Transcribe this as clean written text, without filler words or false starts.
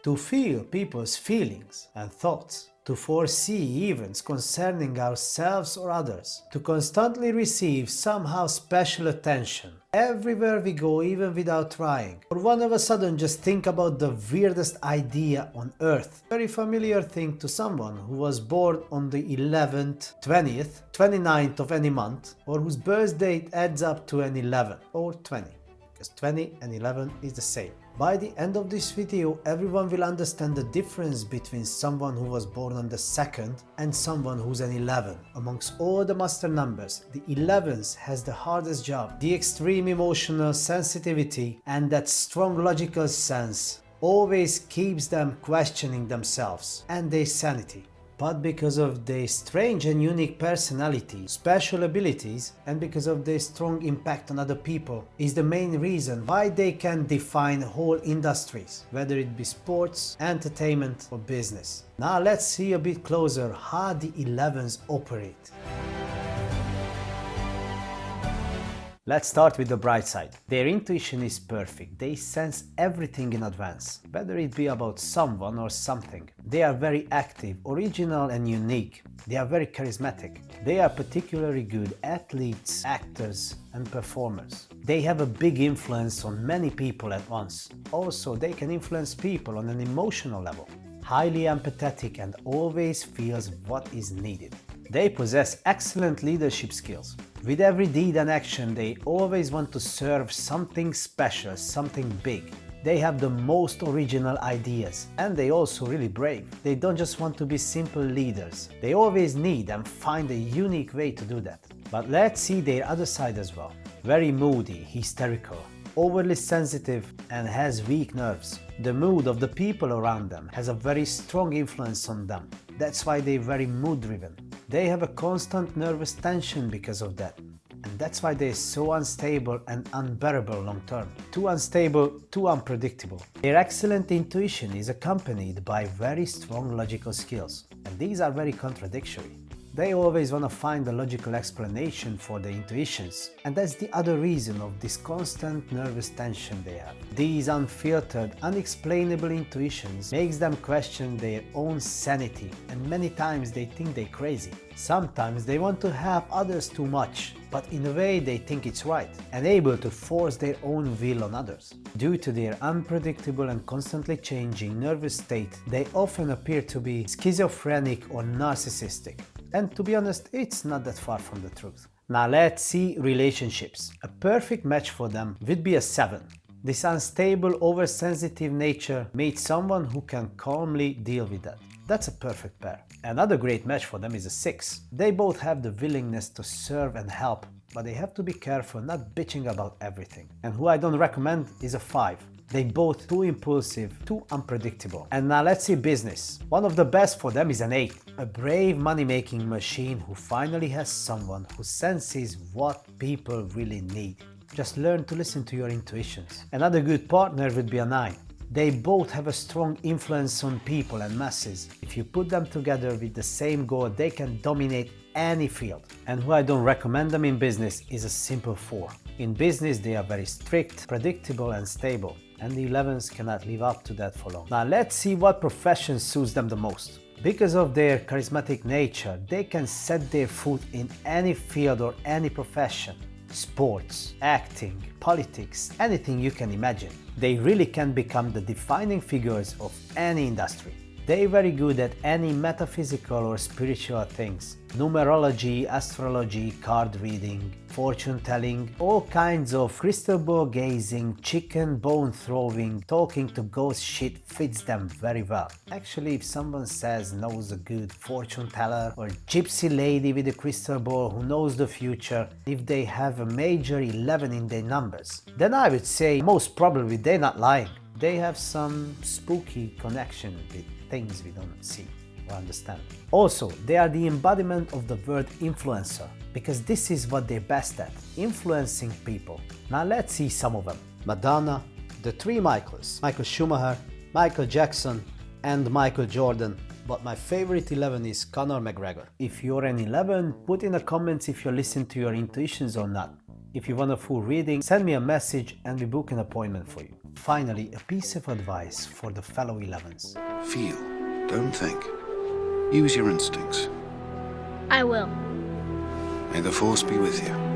to feel people's feelings and thoughts, to foresee events concerning ourselves or others, to constantly receive somehow special attention everywhere we go, even without trying, or one of a sudden just think about the weirdest idea on earth. Very familiar thing to someone who was born on the 11th, 20th, 29th of any month, or whose birth date adds up to an 11 or 20, because 20 and 11 is the same. By the end of this video, everyone will understand the difference between someone who was born on the 2nd and someone who's an 11. Amongst all the master numbers, the 11th has the hardest job. The extreme emotional sensitivity and that strong logical sense always keeps them questioning themselves and their sanity. But because of their strange and unique personality, special abilities, and because of their strong impact on other people, is the main reason why they can define whole industries, whether it be sports, entertainment, or business. Now let's see a bit closer how the 11s operate. Let's start with the bright side. Their intuition is perfect. They sense everything in advance, whether it be about someone or something. They are very active, original and unique. They are very charismatic. They are particularly good athletes, actors and performers. They have a big influence on many people at once. Also, they can influence people on an emotional level. Highly empathetic and always feels what is needed. They possess excellent leadership skills. With every deed and action, they always want to serve something special, something big. They have the most original ideas, and they also really brave. They don't just want to be simple leaders. They always need and find a unique way to do that. But let's see their other side as well. Very moody, hysterical, overly sensitive and has weak nerves. The mood of the people around them has a very strong influence on them. That's why they're very mood driven. They have a constant nervous tension because of that. And that's why they're so unstable and unbearable long term. Too unstable, too unpredictable. Their excellent intuition is accompanied by very strong logical skills. And these are very contradictory. They always want to find a logical explanation for their intuitions, and that's the other reason of this constant nervous tension they have. These unfiltered, unexplainable intuitions makes them question their own sanity, and many times they think they're crazy. Sometimes they want to help others too much, but in a way they think it's right, and able to force their own will on others. Due to their unpredictable and constantly changing nervous state, they often appear to be schizophrenic or narcissistic. And to be honest, it's not that far from the truth. Now let's see relationships. A perfect match for them would be a 7. This unstable, oversensitive nature meets someone who can calmly deal with that. That's a perfect pair. Another great match for them is a 6. They both have the willingness to serve and help, but they have to be careful not bitching about everything. And who I don't recommend is a 5. They both too impulsive, too unpredictable. And now let's see business. One of the best for them is an 8. A brave money-making machine who finally has someone who senses what people really need. Just learn to listen to your intuitions. Another good partner would be a 9. They both have a strong influence on people and masses. If you put them together with the same goal, they can dominate any field. And who I don't recommend them in business is a simple 4. In business, they are very strict, predictable and stable. And the 11s cannot live up to that for long. Now let's see what profession suits them the most. Because of their charismatic nature, they can set their foot in any field or any profession. Sports, acting, politics, anything you can imagine. They really can become the defining figures of any industry. They're very good at any metaphysical or spiritual things. Numerology, astrology, card reading, fortune telling, all kinds of crystal ball gazing, chicken bone throwing, talking to ghost shit fits them very well. Actually, if someone says knows a good fortune teller or gypsy lady with a crystal ball who knows the future, if they have a major 11 in their numbers, then I would say most probably they're not lying. They have some spooky connection with things we don't see or understand. Also, they are the embodiment of the word influencer, because this is what they're best at, influencing people. Now let's see some of them. Madonna, the 3 Michaels, Michael Schumacher, Michael Jackson and Michael Jordan. But my favorite 11 is Conor McGregor. If you're an 11, put in the comments if you listen to your intuitions or not. If you want a full reading, send me a message and we book an appointment for you. Finally, a piece of advice for the fellow 11s. Feel, don't think. Use your instincts. I will. May the Force be with you.